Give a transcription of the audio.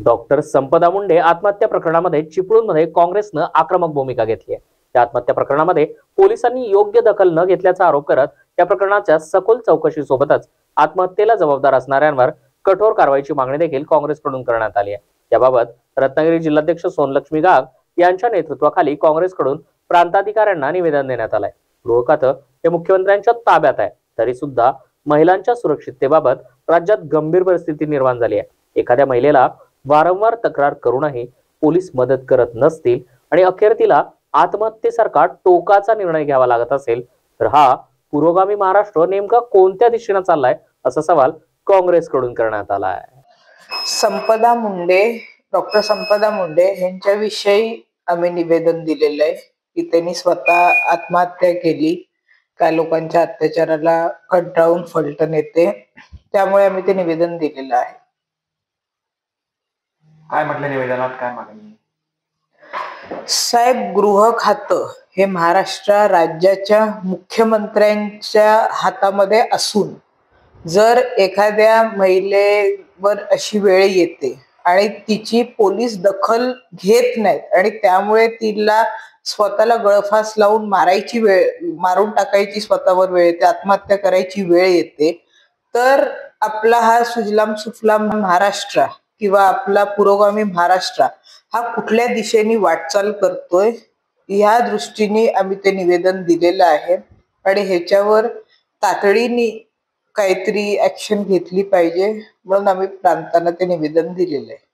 Doctor संपदा मुंडे आत्महत्या प्रकरणामध्ये चिपळूणमध्ये काँग्रेसनं आक्रमक भूमिका घेतली आहे। या आत्महत्या प्रकरणामध्ये पोलिसांनी योग्य दखल न घेतल्याचा आरोप करत या प्रकरणाच्या सखोल चौकशीसोबतच आत्महत्येला जबाबदार असणाऱ्यांवर कठोर कारवाईची मागणी देखील काँग्रेसकडून करण्यात आली आहे। याबाबत रत्नागिरी जिल्हाध्यक्ष सोनलक्ष्मी गाग यांच्या नेतृत्वाखाली काँग्रेसकडून प्रांताधिकाऱ्यांना निवेदन देण्यात आलंय। गृह खातं हे मुख्यमंत्र्यांच्या ताब्यात आहे, तरी सुद्धा महिलांच्या सुरक्षिततेबाबत राज्यात गंभीर परिस्थिती निर्माण झाली आहे। एखाद्या महिलेला वारंवार तक्रार करूनही पोलीस मदत करत नसतील आणि अखेर तिला आत्महत्येसारखा टोकाचा निर्णय घ्यावा लागत असेल तर हा पुरोगामी महाराष्ट्र नेमका कोणत्या दिशेने चाललाय असा सवाल काँग्रेसकडून करण्यात आला आहे। संपदा मुंडे, डॉक्टर संपदा मुंडे यांच्याविषयी आम्ही निवेदन दिलेलं आहे की त्यांनी स्वतः आत्महत्या केली। काय लोकांच्या अत्याचाराला कंटाळून फलटण येते, त्यामुळे आम्ही ते निवेदन दिलेलं आहे। काय म्हटलं निवेदनात, काय मागणी? साहेब, गृह खातं हे महाराष्ट्र राज्याच्या मुख्यमंत्र्यांच्या हातामध्ये असून जर एखाद्या महिलेवर अशी वेळ येते आणि तिची पोलीस दखल घेत नाहीत आणि त्यामुळे तिला स्वतःला गळफास लावून मारून टाकायची स्वतःवर वेळ येते, आत्महत्या करायची वेळ येते, तर आपला हा सुजलाम सुफलाम महाराष्ट्र किंवा आपला पुरोगामी महाराष्ट्र हा कुठल्या दिशेने वाटचाल करतोय या दृष्टीने आम्ही ते निवेदन दिलेलं आहे आणि ह्याच्यावर तातडीने काहीतरी ऍक्शन घेतली पाहिजे म्हणून आम्ही प्रांतांना ते निवेदन दिलेलं आहे।